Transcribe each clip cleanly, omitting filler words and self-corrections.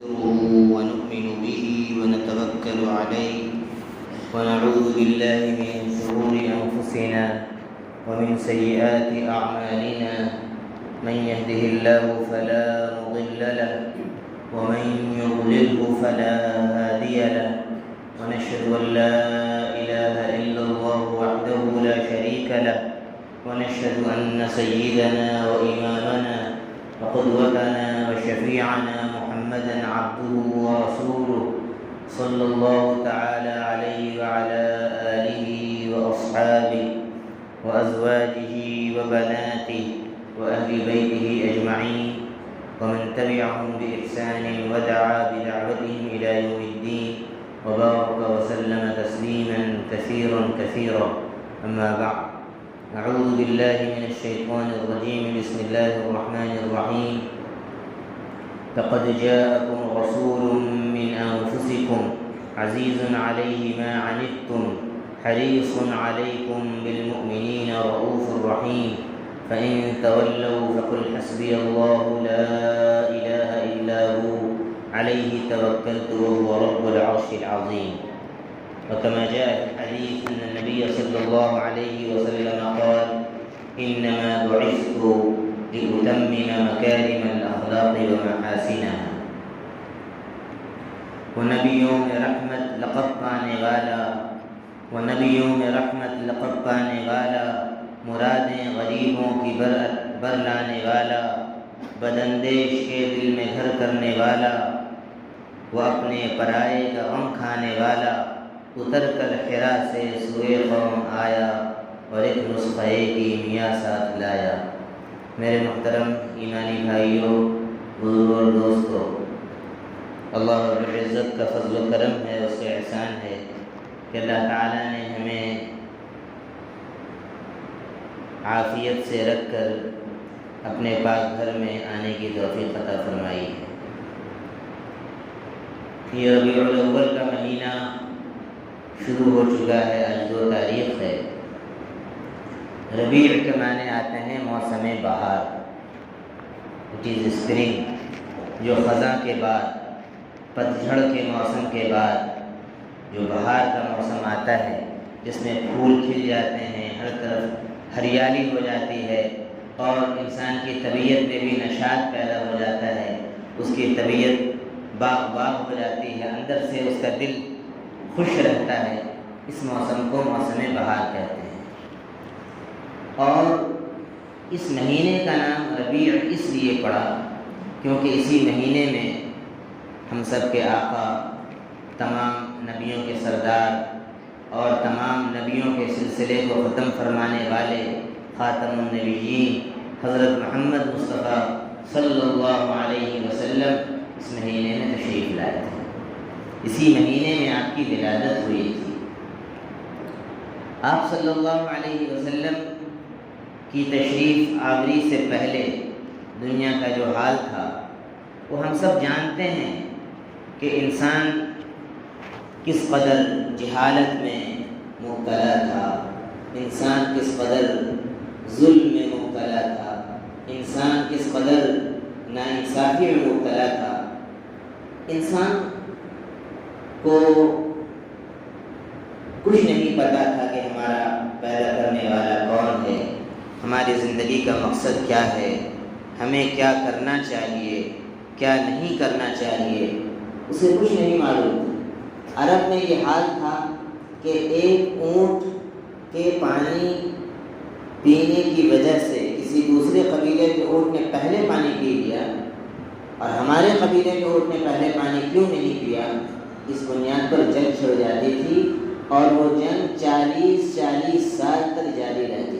ونؤمن به ونتوكل عليه ونعوذ بالله من شرور أنفسنا ومن سيئات أعمالنا من يهده الله فلا مضل له ومن يضلله فلا هادي له ونشهد أن لا إله إلا الله وحده لا شريك له ونشهد أن سيدنا وإمامنا وقدوتنا وشفيعنا محمدا عبده ورسوله صلى الله تعالى عليه وعلى آله وأصحابه وأزواجه وبناته وأهل بيته أجمعين ومن تبعهم بإحسان ودعا بدعوتهم إلى يوم الدين وبارك وسلم تسليما كثيرا أما بعد. أعوذ بالله من الشيطان الرجيم. بسم الله الرحمن الرحيم. لقد جاءكم رسول من أنفسكم عزيز عليه ما عنتم حريص عليكم بالمؤمنين رؤوف رحيم فإن تولوا فقل حسبي الله لا إله إلا هو عليه توكلت وهو رب العرش العظيم. وكما جاء في الحديث أن النبي صلى الله عليه وسلم قال إنما بعثت لأتمم مكارم الأخلاق ومحاسنها. ونبیوں میں رحمت لقب پانے والا مرادیں غریبوں کی بر لانے والا بداندیش کے دل میں گھر کرنے والا وہ اپنے پرائے کا غم کھانے والا اتر کر حرا سے سوئے قوم آیا اور ایک نسخہ کی میاں ساتھ لایا. میرے محترم ایمانی بھائیوں، بزرگوں اور دوستوں، اللہ رب العزت کا فضل و کرم ہے، اس کا احسان ہے کہ اللہ تعالیٰ نے ہمیں عافیت سے رکھ کر اپنے پاک گھر میں آنے کی توفیق عطا فرمائی ہے. یہ ربیع الاول کا مہینہ شروع ہو چکا ہے. آج 2 تاریخ ہے. ربیع کے معنی آتے ہیں موسم بہار. اٹ از اسپرنگ، جو خزاں کے بعد، پتجھڑ کے موسم کے بعد جو بہار کا موسم آتا ہے، جس میں پھول کھل جاتے ہیں، ہر طرف ہریالی ہو جاتی ہے اور انسان کی طبیعت میں بھی نشاط پیدا ہو جاتا ہے. اس کی طبیعت باغ ہو جاتی ہے، اندر سے اس کا دل خوش رہتا ہے. اس موسم کو موسم بہار کہتے ہیں. اور اس مہینے کا نام ربیع اس لیے پڑا کیونکہ اسی مہینے میں ہم سب کے آقا، تمام نبیوں کے سردار اور تمام نبیوں کے سلسلے کو ختم فرمانے والے خاتم النبیین حضرت محمد مصطفیٰ صلی اللہ علیہ وسلم اس مہینے میں تشریف لائے تھے. اسی مہینے میں آپ کی ولادت ہوئی تھی. آپ صلی اللہ علیہ وسلم کی تشریف آوری سے پہلے دنیا کا جو حال تھا وہ ہم سب جانتے ہیں کہ انسان کس قدر جہالت میں مبتلا تھا، انسان کس قدر ظلم میں مبتلا تھا، انسان کس قدر ناانصافی میں مبتلا تھا. انسان کو کچھ نہیں پتا تھا کہ ہمارا پیدا کرنے والا کون ہے، ہماری زندگی کا مقصد کیا ہے، ہمیں کیا کرنا چاہیے، کیا نہیں کرنا چاہیے، اسے کچھ نہیں معلوم تھا. عرب میں یہ حال تھا کہ ایک اونٹ کے پانی پینے کی وجہ سے کسی دوسرے قبیلے کے اونٹ نے پہلے پانی پی لیا اور ہمارے قبیلے کے اونٹ نے پہلے پانی کیوں نہیں پیا، اس بنیاد پر جنگ چھڑ جاتی تھی اور وہ جنگ 40 سال تک جاری رہتی تھی.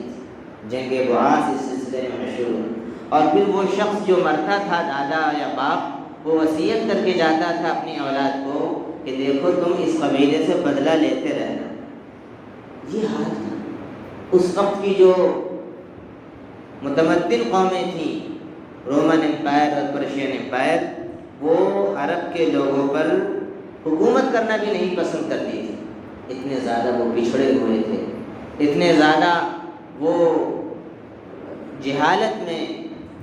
جنگ بعاث اس سلسلے میں مشہور. اور پھر وہ شخص جو مرتا تھا، دادا یا باپ، وہ وصیت کر کے جاتا تھا اپنی اولاد کو کہ دیکھو تم اس قبیلے سے بدلہ لیتے رہنا. یہ حال تھا. اس وقت کی جو متمدن قومیں تھیں، رومن امپائر اور پرشین امپائر، وہ عرب کے لوگوں پر حکومت کرنا بھی نہیں پسند کرتی تھی. اتنے زیادہ وہ پچھڑے ہوئے تھے، اتنے زیادہ وہ جہالت میں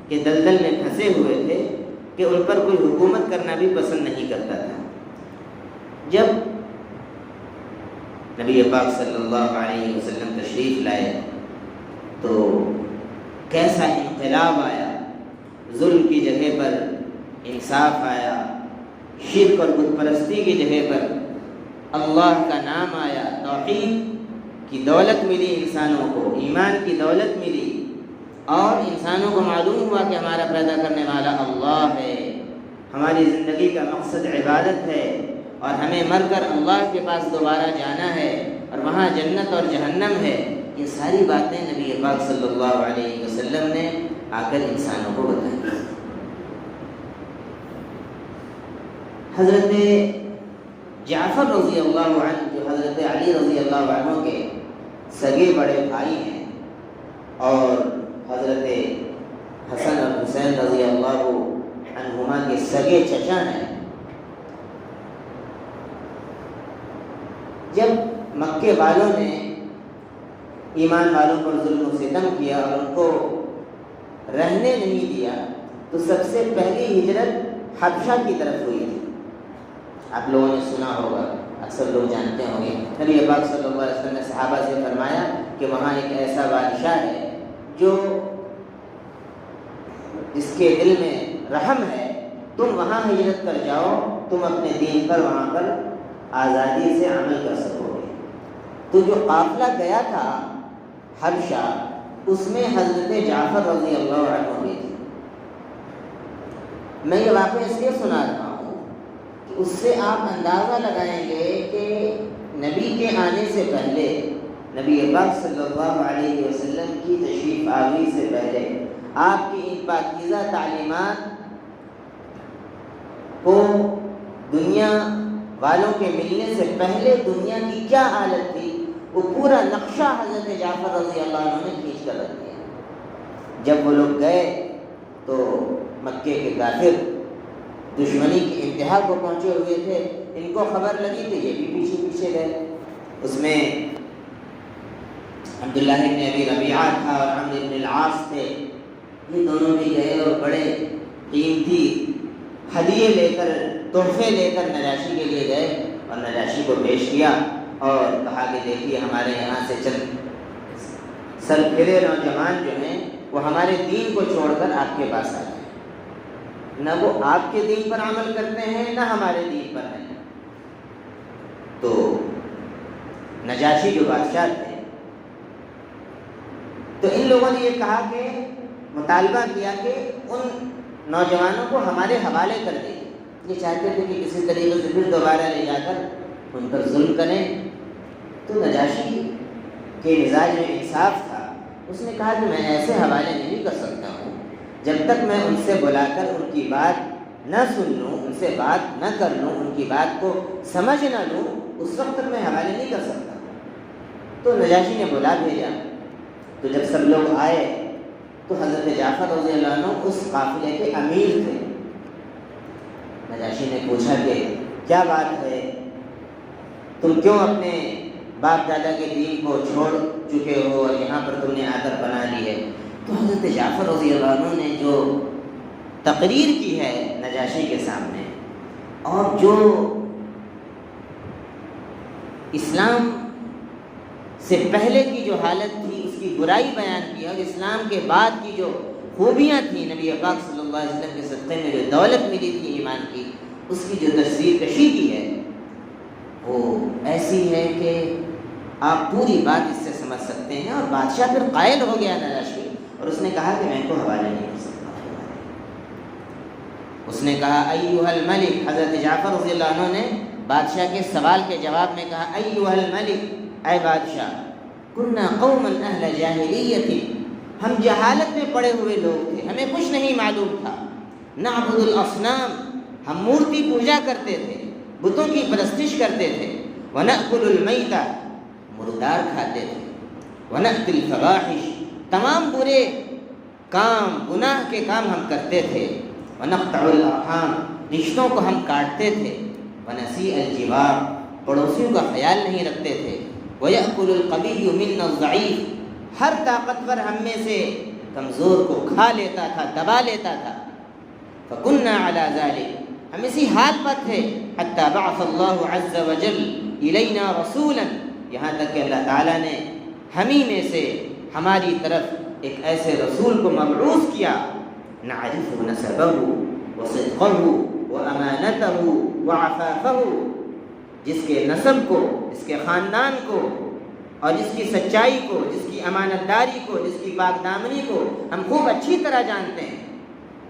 کے دلدل میں پھنسے ہوئے تھے کہ ان پر کوئی حکومت کرنا بھی پسند نہیں کرتا تھا۔ جب نبی پاک صلی اللہ علیہ وسلم تشریف لائے تو کیسا انقلاب آیا، ظلم کی جگہ پر انصاف آیا، شرک اور بت پرستی کی جگہ پر اللہ کا نام آیا، توحید کی دولت ملی انسانوں کو، ایمان کی دولت ملی، اور انسانوں کو معلوم ہوا کہ ہمارا پیدا کرنے والا اللہ ہے، ہماری زندگی کا مقصد عبادت ہے، اور ہمیں مر کر اللہ کے پاس دوبارہ جانا ہے، اور وہاں جنت اور جہنم ہے۔ یہ ساری باتیں نبی پاک صلی اللہ علیہ وسلم نے آ کر انسانوں کو بتائی۔ حضرت جعفر رضی اللہ عنہ جو حضرت علی رضی اللہ عنہ کے سگے بڑے بھائی ہیں، اور حضرت حسن اور حسین رضی اللہ عنہما کے سگے چچا ہیں، جب مکے والوں نے ایمان والوں پر ظلم و ستم کیا اور ان کو رہنے نہیں دیا، تو سب سے پہلی ہجرت حبشہ کی طرف ہوئی تھی۔ آپ لوگوں نے سنا ہوگا، اکثر لوگ جانتے ہوں گے، نبی پاک صلی اللہ علیہ وسلم نے صحابہ سے فرمایا کہ وہاں ایک ایسا بادشاہ ہے جو جس کے دل میں رحم ہے، تم وہاں ہجرت کر جاؤ، تم اپنے دین پر وہاں پر آزادی سے عمل کر سکو گے۔ تو جو قافلہ گیا تھا حبشہ، اس میں حضرت جعفر رضی اللہ عنہ بھی تھے۔ میں یہ واقعہ اس لیے سنا رہا ہوں کہ اس سے آپ اندازہ لگائیں گے کہ نبی کے آنے سے پہلے، نبی پاک صلی اللہ علیہ وسلم کی تشریف آوری سے پہلے، آپ کی ان پاکیزہ تعلیمات کو دنیا والوں کے ملنے سے پہلے دنیا کی کیا حالت تھی، وہ پورا نقشہ حضرت جعفر رضی اللہ عنہ نے کھینچ کر رکھ دیا۔ جب وہ لوگ گئے تو مکے کے کافر دشمنی کی انتہا کو پہنچے ہوئے تھے، ان کو خبر لگی تو یہ بھی پیچھے پیچھے گئے۔ اس میں عبداللہ بن ابی ربیعہ تھا اور عمرو بن العاص تھے، یہ دونوں بھی گئے اور بڑے قیمتی ہدیے لے کر، تحفے لے کر نجاشی کے لیے گئے، اور نجاشی کو پیش کیا اور کہا کہ دیکھیے ہمارے یہاں سے چند سر پھرے نوجوان جو ہیں وہ ہمارے دین کو چھوڑ کر آپ کے پاس آتے ہیں، نہ وہ آپ کے دین پر عمل کرتے ہیں نہ ہمارے دین پر ہیں۔ تو نجاشی جو بادشاہ تھے، تو ان لوگوں نے یہ کہا کہ مطالبہ کیا کہ ان نوجوانوں کو ہمارے حوالے کر دیں۔ یہ چاہتے تھے کہ کسی طریقے سے پھر دوبارہ لے جا کر ان پر ظلم کریں۔ تو نجاشی کے مزاج میں انصاف تھا، اس نے کہا کہ میں ایسے حوالے نہیں کر سکتا ہوں، جب تک میں ان سے بلا کر ان کی بات نہ سن لوں، ان سے بات نہ کر لوں، ان کی بات کو سمجھ نہ لوں، اس وقت تک میں حوالے نہیں کر سکتا۔ تو نجاشی نے بلا بھیجا، تو جب سب لوگ آئے تو حضرت جعفر رضی اللہ عنہ اس قافلے کے امیر تھے۔ نجاشی نے پوچھا کہ کیا بات ہے، تم کیوں اپنے باپ دادا کے دین کو چھوڑ چکے ہو اور یہاں پر تم نے آ کر بنا لی ہے؟ تو حضرت جعفر رضی اللہ عنہ نے جو تقریر کی ہے نجاشی کے سامنے، اور جو اسلام سے پہلے کی جو حالت تھی اس کی برائی بیان کی، اور اسلام کے بعد کی جو خوبیاں تھیں، نبی پاک صلی اللہ علیہ وسلم کے صدقے میں جو دولت ملی تھی ایمان کی، اس کی جو تصویر کشی کی ہے وہ ایسی ہے کہ آپ پوری بات اس سے سمجھ سکتے ہیں۔ اور بادشاہ پھر قائل ہو گیا نجاشی، اور اس نے کہا کہ میں ان کو حوالے نہیں کر سکتا۔ اس نے کہا ایھا الملک، حضرت جعفر رضی اللہ عنہ نے بادشاہ کے سوال کے جواب میں کہا ایھا الملک، اے بادشاہ، کنا قوما اہل جاہلیت، ہم جہالت میں پڑے ہوئے لوگ تھے، ہمیں کچھ نہیں معلوم تھا۔ نعبد الاصنام، ہم مورتی پوجا کرتے تھے، بتوں کی پرستش کرتے تھے۔ ونأکل المیتہ، مردار کھاتے تھے۔ ونأتی الفواحش، تمام برے کام، گناہ کے کام ہم کرتے تھے۔ ونقطع الارحام، رشتوں کو ہم کاٹتے تھے۔ ونسیء الجوار، پڑوسیوں کا خیال نہیں رکھتے تھے۔ ویأکل القوی منا الضعیف، ہر طاقتور ہم میں سے کمزور کو کھا لیتا تھا، دبا لیتا تھا۔ فَكُنَّا عَلَى ذَلِكَ، ہم اسی حال پر تھے، حَتَّى بَعَثَ اللَّهُ عَزَّ وَجَلَّ إِلَيْنَا رَسُولًا، یہاں تک کہ اللہ تعالیٰ نے ہمیں میں سے ہماری طرف ایک ایسے رسول کو مبعوث کیا، نَعْرِفُ نَسَبَهُ وَصِدْقَهُ وَأَمَانَتَهُ وَعَفَافَهُ، جس کے نسب کو، جس کے خاندان کو، اور جس کی سچائی کو، جس کی امانت داری کو، جس کی پاک دامنی کو ہم خوب اچھی طرح جانتے ہیں۔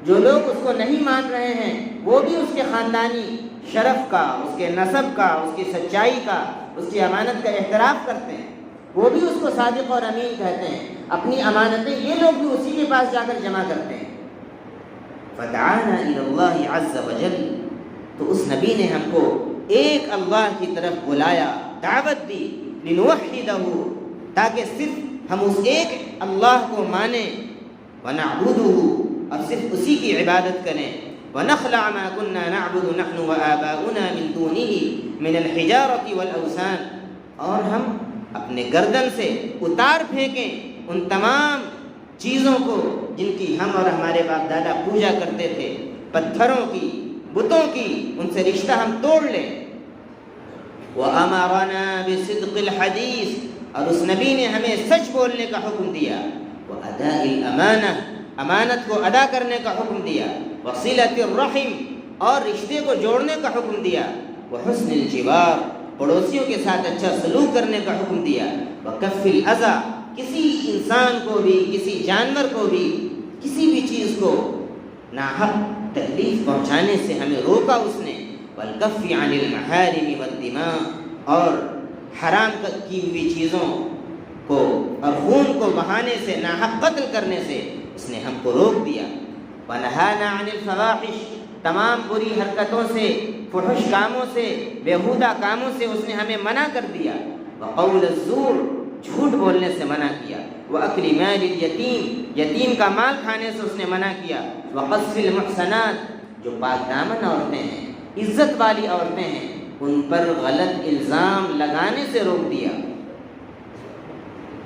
جو لوگ اس کو نہیں مان رہے ہیں وہ بھی اس کے خاندانی شرف کا، اس کے نسب کا، اس کی سچائی کا، اس کی امانت کا اعتراف کرتے ہیں، وہ بھی اس کو صادق اور امین کہتے ہیں۔ اپنی امانتیں یہ لوگ بھی اسی کے پاس جا کر جمع کرتے ہیں۔ فَدَعَانَا إِلَى اللَّهِ عَزَّ وَجَلَّ، تو اس نبی نے ہم کو ایک اللہ کی طرف بلایا، دعوت دی، لِنُوَحِّدَهُ، تاکہ صرف ہم اس ایک اللہ کو مانیں، وَنَعْبُدُهُ، اور صرف اسی کی عبادت کریں، وَنَخْلَعَ مَا كُنَّا نَعْبُدُ نَحْنُ وَآبَاؤُنَا مِن دُونِهِ مِنَ الْحِجَارَةِ وَالْأَوْثَانِ، اور ہم اپنے گردن سے اتار پھینکیں ان تمام چیزوں کو جن کی ہم اور ہمارے باپ دادا پوجا کرتے تھے، پتھروں کی، بتوں کی، ان سے رشتہ ہم توڑ لیں۔ وَأَمَرَنَا بِصِدْقِ الْحَدِيثِ، اور اس نبی نے ہمیں سچ بولنے کا حکم دیا، وَأَدَاءِ الْأَمَانَةِ، امانت کو ادا کرنے کا حکم دیا، وَصِلَةِ الرَّحِمِ، اور رشتے کو جوڑنے کا حکم دیا، وَحُسْنِ الْجِوَارِ، پڑوسیوں کے ساتھ اچھا سلوک کرنے کا حکم دیا، وَكَفِّ الْأَذَى، کسی انسان کو بھی، کسی جانور کو بھی، کسی بھی چیز کو ناحق تکلیف پہنچانے سے ہمیں روکا اس نے، وَالْكَفِّ عَنِ الْمَحَارِمِ وَالدِّمَاءِ، اور حرام کی ہوئی چیزوں کو اور خون کو بہانے سے، ناحق قتل کرنے سے اس نے ہم کو روک دیا، وَنَهَانَا عَنِ الْفَوَاحِشِ، تمام بری حرکتوں سے، فحش کاموں سے، بیہودہ کاموں سے اس نے ہمیں منع کر دیا، وَقَوْلَ الزُّورِ، جھوٹ بولنے سے منع کیا، وَأَكْلِ مَالِ الْيَتِيمِ، یتیم کا مال کھانے سے اس نے منع کیا، وَقَذْفِ الْمُحْصَنَاتِ، جو پاک دامن عورتیں ہیں، عزت والی عورتیں ہیں، ان پر غلط الزام لگانے سے روک دیا،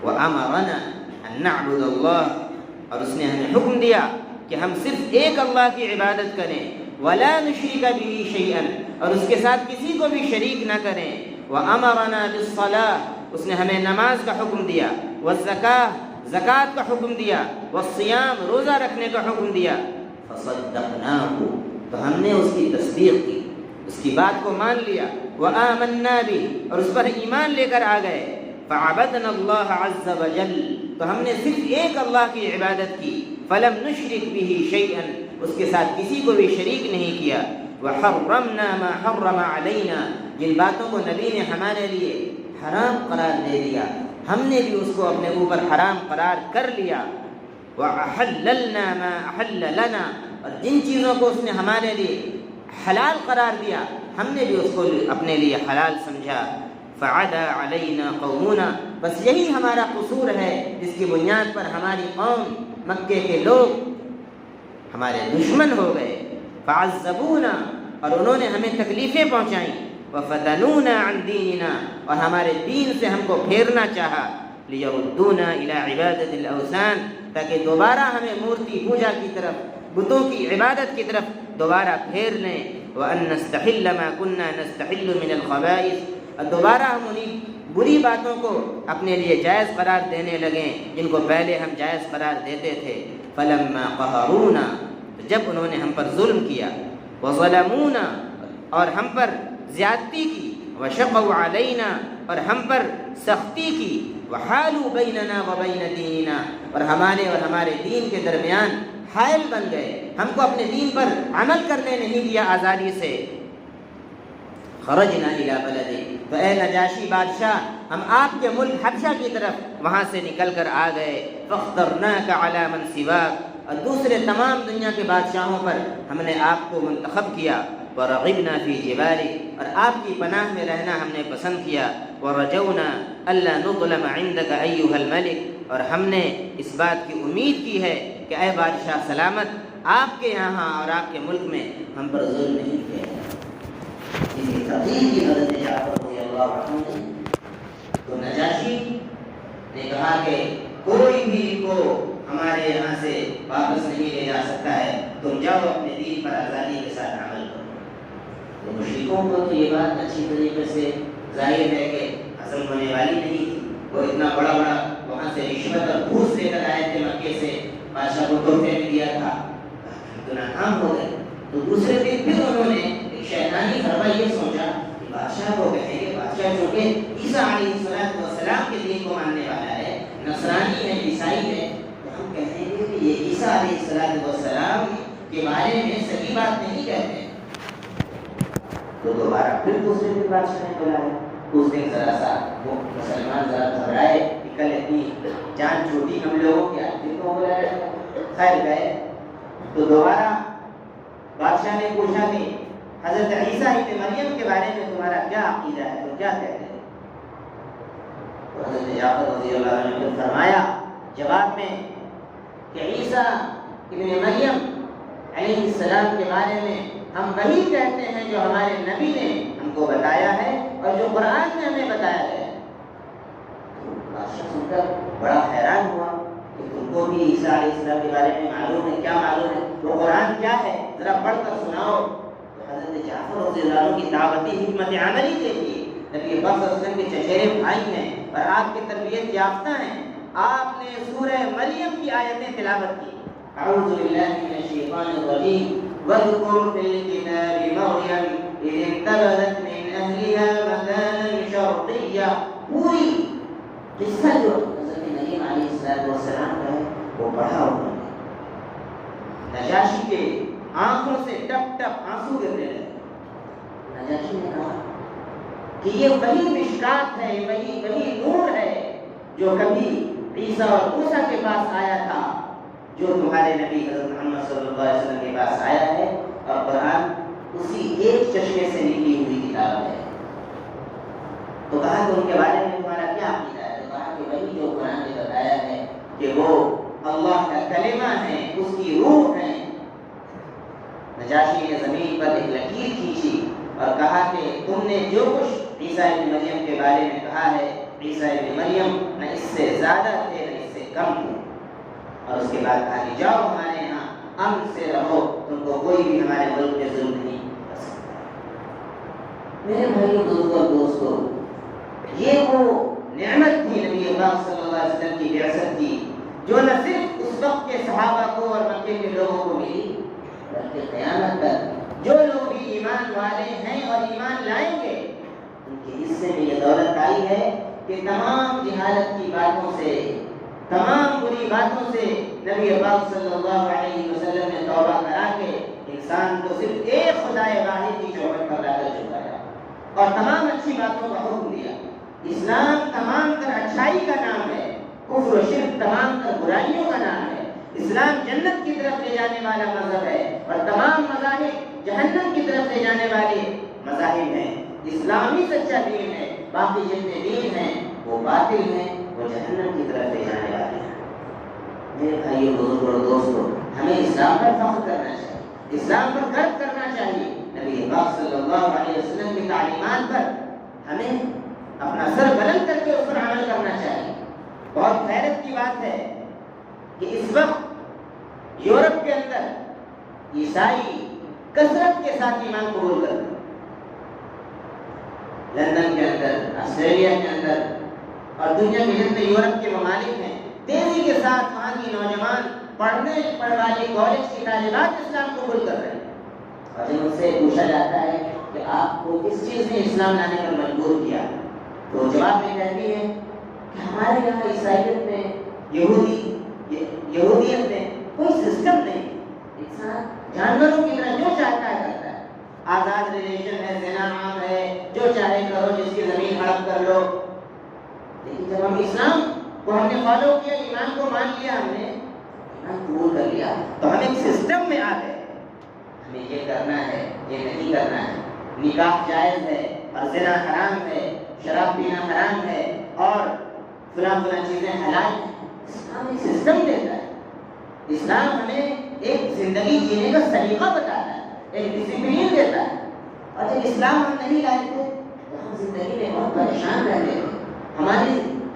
وَأَمَرَنَا أَن نَعْبُدَ اللَّهَ، اور اس نے ہمیں حکم دیا کہ ہم صرف ایک اللہ کی عبادت کریں، وَلَا نُشْرِكَ بِهِ شَيْئًا، اور اس کے ساتھ کسی کو بھی شریک نہ کریں، وَأَمَرَنَا بِالصَّلَاةِ، اس نے ہمیں نماز کا حکم دیا، وَالزَّكَاةِ، زکوٰۃ کا حکم دیا، وَالصِّيَامِ، روزہ رکھنے کا حکم دیا، فَصَدَّقْنَاهُ، تو ہم نے اس کی تصدیق کی، اس کی بات کو مان لیا، وَآمَنَّا بِهِ، اور اس پر ایمان لے کر آ گئے، فَعَبَدْنَا اللَّهَ عَزَّ وَجَلَّ، تو ہم نے صرف ایک اللہ کی عبادت کی، فَلَمْ نُشْرِكْ بِهِ شَيْئًا، اس کے ساتھ کسی کو بھی شریک نہیں کیا، وَحَرَّمْنَا مَا حَرَّمَ عَلَيْنَا، جن باتوں کو نبی نے ہمارے لیے حرام قرار دے دیا ہم نے بھی اس کو اپنے اوپر حرام قرار کر لیا، وَأَحَلَّلْنَا مَا أَحَلَّ لَنَا، اور جن چیزوں کو اس نے ہمارے لیے حلال قرار دیا ہم نے بھی اس کو اپنے لیے حلال سمجھا، فَعَدَى عَلَيْنَا قَوْمُنَا، بس یہی ہمارا قصور ہے جس کی بنیاد پر ہماری قوم، مکے کے لوگ ہمارے دشمن ہو گئے، فَعَذَّبُونَا، اور انہوں نے ہمیں تکلیفیں پہنچائیں، وَفَتَنُونَا عَنْ دِينِنَا، اور ہمارے دین سے ہم کو پھیرنا چاہا، لِيَرُدُّونَا إِلَىٰ عِبَادَةِ الْأَوْثَانِ، تاکہ دوبارہ ہمیں مورتی پوجا کی طرف، بتوں کی عبادت کی طرف دوبارہ پھیر لیں، وَأَن نَسْتَحِلَّ مَا كُنَّا نَسْتَحِلُّ مِنَ الْخَبَائِثِ، اور دوبارہ ہم انہیں بری باتوں کو اپنے لیے جائز قرار دینے لگیں جن کو پہلے ہم جائز قرار دیتے تھے، فَلَمَّا قَهَرُونَا، جب انہوں نے ہم پر ظلم کیا، وَظَلَمُونَا، اور ہم پر زیادتی کی، وَشَقَوْا عَلَيْنَا، اور ہم پر سختی کی، وَحَالُوا بَيْنَنَا وَبَيْنَ دِينِنَا، اور ہمارے دین کے درمیان حائل بن گئے، ہم کو اپنے دین پر عمل کرنے نہیں دیا آزادی سے، خرجنا إلى بلد، تو اے نجاشی بادشاہ ہم آپ کے ملک حبشہ کی طرف وہاں سے نکل کر آ گئے، فاخترناک علی من سواک، اور دوسرے تمام دنیا کے بادشاہوں پر ہم نے آپ کو منتخب کیا، ورغبنا فی جبارک، اور آپ کی پناہ میں رہنا ہم نے پسند کیا، ورجونا الا نظلم عندک ایھا الملک، اور ہم نے اس بات کی امید کی ہے کہ اے بادشاہ سلامت آپ کے یہاں اور آپ کے ملک میں ہم پر ظلم نہیں کیا۔ اسی تقدیر کی حضرت جعفر رضی اللہ عنہ نے تو نجاشی نے کہا کہ کوئی بھی کو ہمارے یہاں سے واپس نہیں لے جا سکتا ہے، تم جاؤ اپنے دین پر مشرکوں کو تو یہ بات اچھی طریقے سے ظاہر ہے کہ ہضم ہونے والی نہیں تھی. وہ اتنا بڑا وہاں سے رشوت اور گھوس لے کر آئے تھے مکے سے, بادشاہ کو تحفے میں دیا تھا, تو ناکام ہو گئے. تو دوسرے دن پھر انہوں نے ایک شیطانی حربہ یہ سوچا کہ بادشاہ کو کہیں گے, بادشاہ چونکہ عیسیٰ علیہ السلام کے دین کو ماننے والا ہے, نصرانی ہے, عیسائی ہے, تو ہم کہیں گے کہ یہ عیسیٰ علیہ السلام کے بارے میں صحیح بات نہیں کہتے. تو دوبارہ پھر دوسرے دن بادشاہ نے بلایا. اس دن ذرا سا وہ مسلمان ذرا گھبرائے, نکل اتنی جان چھوٹی ہم لوگوں کی, دن کو بلایا, خیر گئے. تو دوبارہ بادشاہ نے پوچھا کہ حضرت عیسیٰ ابن مریم کے بارے میں تمہارا کیا عقیدہ ہے, تو کیا کہتے ہیں؟ تو حضرت جعفر رضی اللہ عنہ نے فرمایا جواب میں کہ عیسیٰ ابن مریم علیہ السلام کے بارے میں ہم وہی کہتے ہیں جو ہمارے نبی نے ہم کو بتایا ہے اور جو قرآن میں ہمیں بتایا ہے. بادشاہ سن کر بڑا حیران ہوا کہ تم کو بھی عیسیٰ علیہ السلام کے بارے میں معلوم ہے, کیا معلوم ہے, وہ قرآن کیا ہے, ذرا پڑھ کر سناؤ. تو حضرت جعفر رضی اللہ عنہ کی دعوتی حکمت عملی دیکھیے. نبی پاک صلی اللہ علیہ وسلم کے چچیرے بھائی ہیں اور آپ کی تربیت یافتہ ہیں. آپ نے سورہ مریم کی آیتیں تلاوت کی. اعوذ باللہ من الشیطان الرجیم واذکر فی الکتاب مریم اذ انتبذت من اہلها مکانا شرقیا. پوری قصہ جو حضرت مریم علیہ السلام کا ہے وہ پڑھا انہوں نے. نجاشی کے آنکھوں سے ٹپ ٹپ آنسو گرنے لگے. نجاشی نے کہا کہ یہ وہی مشکات ہے, وہی نور ہے جو کبھی عیسیٰ اور موسیٰ کے پاس آیا تھا, جو تمہارے نبی حضرت محمد صلی اللہ علیہ وسلم کے پاس آیا ہے, اور قرآن اسی ایک چشمے سے نکلی ہوئی کتاب ہے. تو کہا کہ ان کے بارے میں تمہارا کیا عقیدہ ہے؟ تو کہا کہ وہی جو قرآن نے بتایا ہے کہ وہ اللہ کا کلمہ ہے, اس کی روح ہے. نجاشی نے زمین پر ایک لکیر کھینچی اور کہا کہ تم نے جو کچھ عیسیٰ ابن مریم کے بارے میں کہا ہے, عیسیٰ ابن مریم نہ اس سے زیادہ تھے نہ اس سے کم تھے. اور اس کے بعد کہا کہ جاؤ ہمارے یہاں امن سے رہو, تم کو کوئی بھی ہمارے ملک میں ظلم نہیں کر سکتا. میرے بھائیوں, بزرگوں اور دوستوں, یہ وہ نعمت تھی نبی پاک صلی اللہ علیہ وسلم کی بعثت کی, جو نہ صرف اس وقت کے صحابہ کو اور مکے کے لوگوں کو ملی, بلکہ قیامت تک جو لوگ بھی ایمان والے ہیں اور ایمان لائیں گے ان کے حصے میں یہ دولت آئی ہے کہ تمام جہالت کی باتوں سے, تمام بری باتوں سے نبی پاک صلی اللہ علیہ وسلم نے توبہ کرا کے انسان کو صرف ایک خدائے واحد کی چوکٹ پر لا کر جھکایا اور تمام اچھی باتوں کا حکم دیا. اسلام تمام تر اچھائی کا نام ہے, کفر و شرک تمام تر برائیوں کا نام ہے. اسلام جنت کی طرف لے جانے والا مذہب ہے اور تمام مذاہب جہنم کی طرف لے جانے والے مذاہب ہیں. اسلامی سچا دین ہے, باقی جتنے دین ہیں وہ باطل ہیں, وہ جہنم کی طرف لے جانے والے ہیں. میرے بھائیوں, بزرگوں اور دوستوں, ہمیں اسلام پر فخر کرنا چاہیے, اسلام پر گرو کرنا چاہیے. نبی پاک صلی اللہ علیہ وسلم کی تعلیمات پر ہمیں اپنا سر بلند کر کے اس پر عمل کرنا چاہیے. بہت حیرت کی بات ہے کہ اس وقت یورپ کے اندر عیسائی کثرت کے ساتھ ایمان قبول کرتے ہیں. لندن کے اندر, آسٹریلیا کے اندر اور دنیا کے جتنے یورپ کے ممالک ہیں, تیزی کے ساتھ وہاں کی نوجوان پڑھنے والی کالج کی طالبات اسلام قبول کر رہے ہیں. اور جب ان سے پوچھا جاتا ہے کہ آپ کو کس چیز نے اسلام لانے پر مجبور کیا, تو جواب میں کہتی ہے کہ ہمارے یہاں عیسائیت میں, یہودیت میں کوئی سسٹم نہیں. انسان جانوروں کی طرح جو چاہتا ہے کرتا ہے, آزاد ریلیشن ہے, زنا عام ہے, جو چاہے کرو, جس کی زمین ہڑپ کر لو. لیکن جب ہم اسلام کو ہم نے فالو کیا, ایمان کو مان لیا, ہم نے ایمان قبول کر لیا, تو ہم ایک سسٹم میں آ گئے. ہمیں یہ کرنا ہے, یہ نہیں کرنا ہے, نکاح جائز ہے اور زنا حرام ہے, شراب پینا حرام ہے اور فلاں چیزیں حلال ہیں. اسلام ایک سسٹم دیتا ہے. اسلام ہمیں ایک زندگی جینے کا سلیقہ بتاتا ہے, ایک ڈسپلین دیتا ہے. اور جب اسلام ہم نہیں لائے تھے تو ہم زندگی میں بہت پریشان رہتے تھے.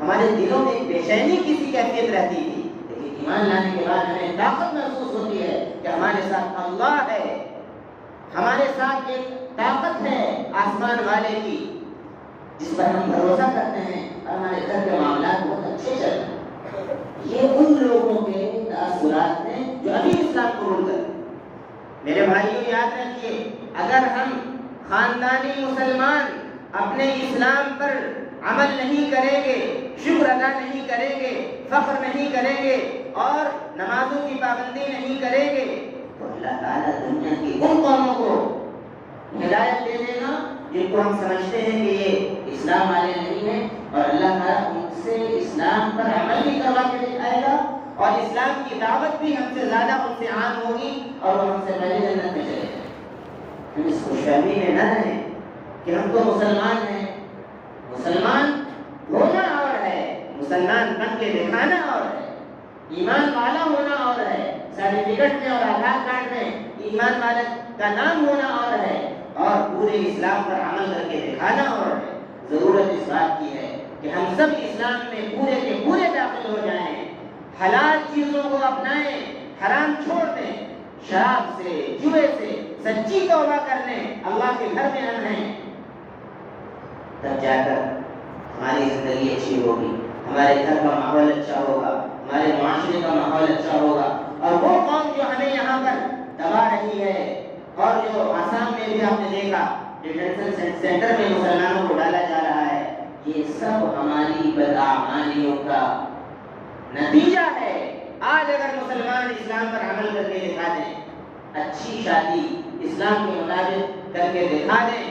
ہمارے دلوں میں بے چینی کی سی کیفیت رہتی تھی. لیکن ایمان لانے کے بعد ہمیں طاقت محسوس ہوتی ہے کہ ہمارے ساتھ اللہ ہے, ہمارے ساتھ ایک طاقت ہے آسمان والے کی جس پر ہم بھروسہ کرتے ہیں اور ہمارے گھر کے معاملات بہت اچھے چل رہے ہیں۔ یہ ان لوگوں کے تاثرات ہیں جو ابھی اسلام قبول کرتے ہیں۔ میرے بھائیوں یاد رکھیے، اگر ہم خاندانی مسلمان اپنے اسلام پر عمل نہیں کریں گے، شکر ادا نہیں کریں گے، فخر نہیں کریں گے اور نمازوں کی پابندی نہیں کریں گے تو اللہ تعالیٰ دنیا کی ان قوموں کو ہدایت دے دے گا جن کو ہم سمجھتے ہیں کہ یہ اسلام والے نہیں ہیں، اور اللہ تعالیٰ ان سے اسلام پر عمل بھی کروا کے دکھائے گا اور اسلام کی دعوت بھی ہم سے زیادہ ان سے عام ہوگی اور وہ ہم سے پہلے جنت میں چلے جائیں۔ ہم اس خوشفہمی میں نہ رہیں کہ ہم تو مسلمان ہیں۔ مسلمان ہونا اور ہے، مسلمان بن کے دکھانا اور ہے، ایمان والا ہونا اور ہے، سرٹیفکیٹ میں اور آدھار کارڈ میں ایمان والا کا نام ہونا اور ہے، اور پورے اسلام پر عمل کر کے دکھانا اور ہے۔ ضرورت اس بات کی ہے کہ ہم سب اسلام میں پورے کے پورے داخل ہو جائیں، حلال چیزوں کو اپنائیں، حرام چھوڑ دیں، شراب سے، جوئے سے سچی توبہ کر لیں، اللہ کے گھر میں ہم ہیں، تب جا کر ہماری زندگی اچھی ہوگی، ہمارے گھر کا ماحول اچھا ہوگا، ہمارے معاشرے کا ماحول اچھا ہوگا، اور وہ قوم جو ہمیں یہاں پر دبا رہی ہے اور جو آسام میں بھی آپ نے دیکھا ڈیٹینشن سینٹر میں مسلمانوں کو ڈالا جا رہا ہے، یہ سب ہماری بدعمالیوں کا نتیجہ ہے۔ آج اگر مسلمان اسلام پر عمل کر کے دکھا دیں، اچھی شادی اسلام کے مطابق کر کے دکھا دیں،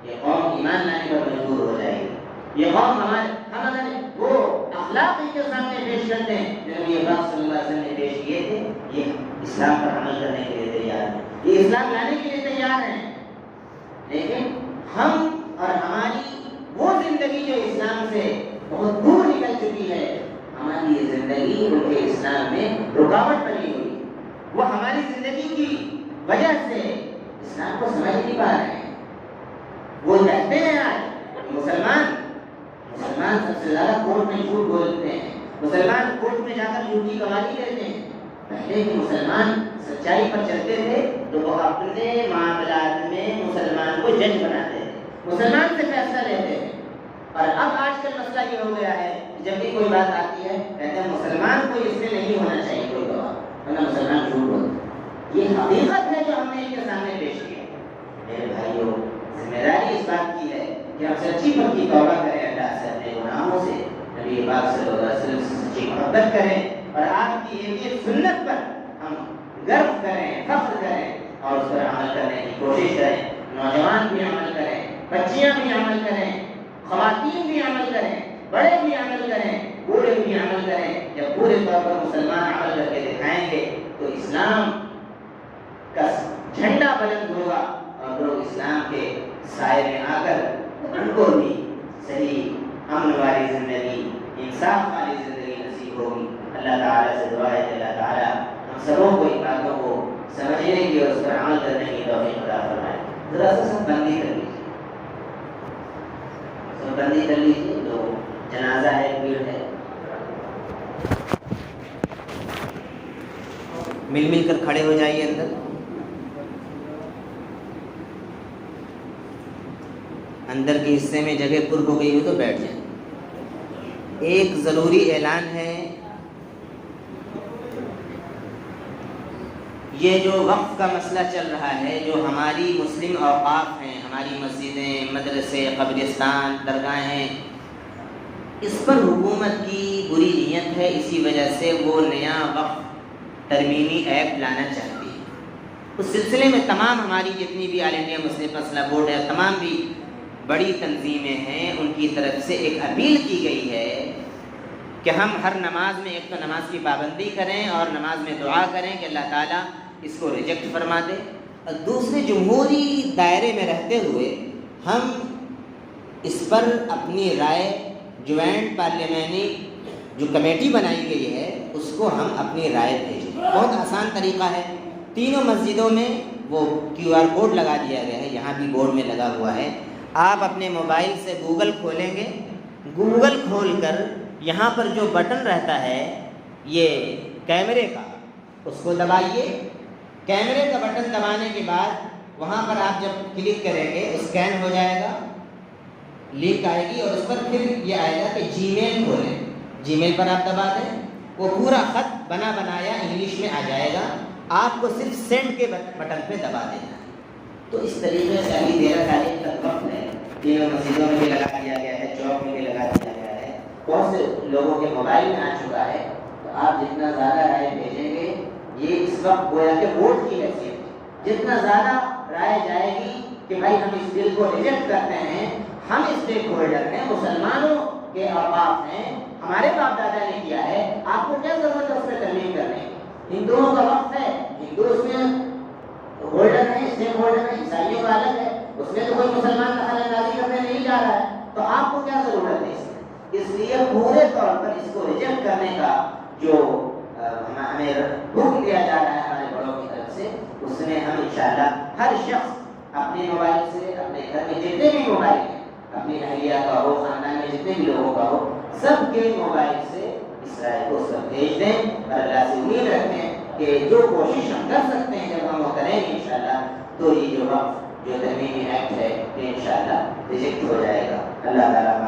یہ قوم ایمان لانے پر مجبور ہو جائے گی۔ یہ قوم ہم اگر وہ اخلاق کے سامنے پیش کرتے ہیں جو نبی پاک صلی اللہ علیہ وسلم نے پیش کیے تھے، یہ اسلام پر عمل کرنے کے لیے تیار ہیں، یہ اسلام لانے کے لیے تیار ہیں، لیکن ہم اور ہماری وہ زندگی جو اسلام سے بہت دور نکل چکی ہے، ہماری یہ زندگی ان کے اسلام میں رکاوٹ بنی ہوئی، وہ ہماری زندگی کی وجہ سے اسلام کو سمجھ نہیں پا رہے ہیں۔ وہ کہتے ہیں آج مسلمان سب سے زیادہ کورٹ میں جھوٹ بولتے ہیں، مسلمان کورٹ میں جا کر جھوٹی گواہی دیتے ہیں۔ پہلے کے مسلمان سچائی پر چلتے تھے تو وہ اپنے معاملات میں مسلمان کو جج بناتے تھے، مسلمان سے فیصلہ لیتے تھے، اور اب آج کل مسئلہ یہ ہو گیا ہے جب بھی کوئی بات آتی ہے کہتے ہیں مسلمان کو اس میں نہیں ہونا چاہیے کوئی گواہ، ورنہ مسلمان جھوٹ بولتے۔ یہ حقیقت ہے جو ہم نے ان کے سامنے پیش کیا۔ میرے بھائیوں، ذمہ داری اس بات کی ہے کہ ہم سچی پکی توبہ کریں اللہ سے، اپنے گناہوں سے، نبی پاک صلی اللہ علیہ وسلم سے سچی محبت کریں، اور آپ کی ایک سنت پر ہم گرو کریں، فخر کریں اور اس پر عمل کرنے کی کوشش کریں۔ نوجوان بھی عمل کریں، بچیاں بھی عمل کریں، خواتین بھی عمل کریں، بڑے بھی عمل کریں، بوڑھے بھی عمل کریں۔ جب پورے طور پر مسلمان عمل کر کے دکھائیں گے تو اسلام کا جھنڈا بلند ہوگا اور لوگ اسلام کے سائے میں آ کر ان کو بھی صحیح امن والی زندگی، انصاف والی زندگی نصیب ہوگی۔ اللہ تعالیٰ سے دعا ہے کہ اللہ تعالیٰ ہم سبوں کو ان باتوں کو سمجھنے کی اور اس پر عمل کرنے کی توفیق عطا فرمائے۔ ذرا سا سب بندی کر لیجیے، سب بندی کر لیجیے، جو جنازہ ہے، بھیڑ ہے، مل کر کھڑے ہو جائیے اندر کے حصے میں جگہ پر ہو گئی ہو تو بیٹھ جائیں۔ ایک ضروری اعلان ہے، یہ جو وقف کا مسئلہ چل رہا ہے، جو ہماری مسلم اوقاف ہیں، ہماری مسجدیں، مدرسے، قبرستان، درگاہیں، اس پر حکومت کی بری نیت ہے، اسی وجہ سے وہ نیا وقف ترمیمی ایکٹ لانا چاہتی ہے۔ اس سلسلے میں تمام ہماری جتنی بھی آل انڈیا مسلم مسئلہ بورڈ ہے، تمام بھی بڑی تنظیمیں ہیں، ان کی طرف سے ایک اپیل کی گئی ہے کہ ہم ہر نماز میں ایک تو نماز کی پابندی کریں اور نماز میں دعا کریں کہ اللہ تعالیٰ اس کو ریجیکٹ فرما دے، اور دوسرے جمہوری دائرے میں رہتے ہوئے ہم اس پر اپنی رائے جوائنٹ پارلیمانی جو کمیٹی بنائی گئی ہے اس کو ہم اپنی رائے بھیجیں۔ بہت آسان طریقہ ہے، تینوں مسجدوں میں وہ QR کوڈ لگا دیا گیا ہے، یہاں بھی بورڈ میں لگا ہوا ہے۔ آپ اپنے موبائل سے گوگل کھولیں گے، گوگل کھول کر یہاں پر جو بٹن رہتا ہے یہ کیمرے کا، اس کو دبائیے۔ کیمرے کا بٹن دبانے کے بعد وہاں پر آپ جب کلک کریں گے اسکین ہو جائے گا، لنک آئے گی اور اس پر پھر یہ آئے گا کہ جی میل کھولیں، جی میل پر آپ دبا دیں، وہ پورا خط بنا بنایا انگلش میں آ جائے گا، آپ کو صرف سینڈ کے بٹن پہ دبا دینا ہے۔ تو اس طریقے سے ابھی 13 تاریخ تک وقت ہے، تینوں مسجدوں میں بھی لگا دیا گیا ہے، چوک میں بھی لگا دیا گیا ہے، بہت سے لوگوں کے موبائل میں آ چکا ہے۔ تو آپ جتنا زیادہ رائے بھیجیں گے، یہ اس وقت گویا کہ ووٹ کی حیثیت ہے، جتنا زیادہ رائے جائے گی کہ بھائی ہم اس بل کو ریجیکٹ کرتے ہیں، ہم اسٹیک ہولڈر ہیں، مسلمانوں کے اوقاف ہیں، ہمارے باپ دادا نے کیا ہے، آپ کو کیا ضرورت ہے اس میں ترمیم کرنے کی؟ ہندوؤں کا وقف ہے، ہندو اس میں ہولڈر نہیں، اسٹیک ہولڈر نہیں، عیسائیوں کا الگ ہے، اس میں تو کوئی مسلمان دخل اندازی کرنے نہیں جا رہا ہے، تو آپ کو کیا ضرورت ہے اس میں؟ اس لیے پورے طور پر اس کو ریجیکٹ کرنے کا جو ہمیں حکم دیا جا رہا ہے ہمارے بڑوں کی طرف سے، اس میں ہم انشاءاللہ ہر شخص اپنے موبائل سے، اپنے گھر میں جتنے بھی موبائل ہیں، اپنی اہلیہ کا ہو، خاندان میں جتنے بھی لوگوں کا ہو، سب کے موبائل سے اس رائے کو سب بھیج دیں اور اللہ سے امید رکھیں کہ جو کوشش ہم کر سکتے ہیں جب ہم وہ کریں گے انشاءاللہ، تو یہ جو وقت جو ترمیمی ایکٹ ہے یہ انشاءاللہ ریجیکٹ ہو جائے گا۔ اللہ تعالیٰ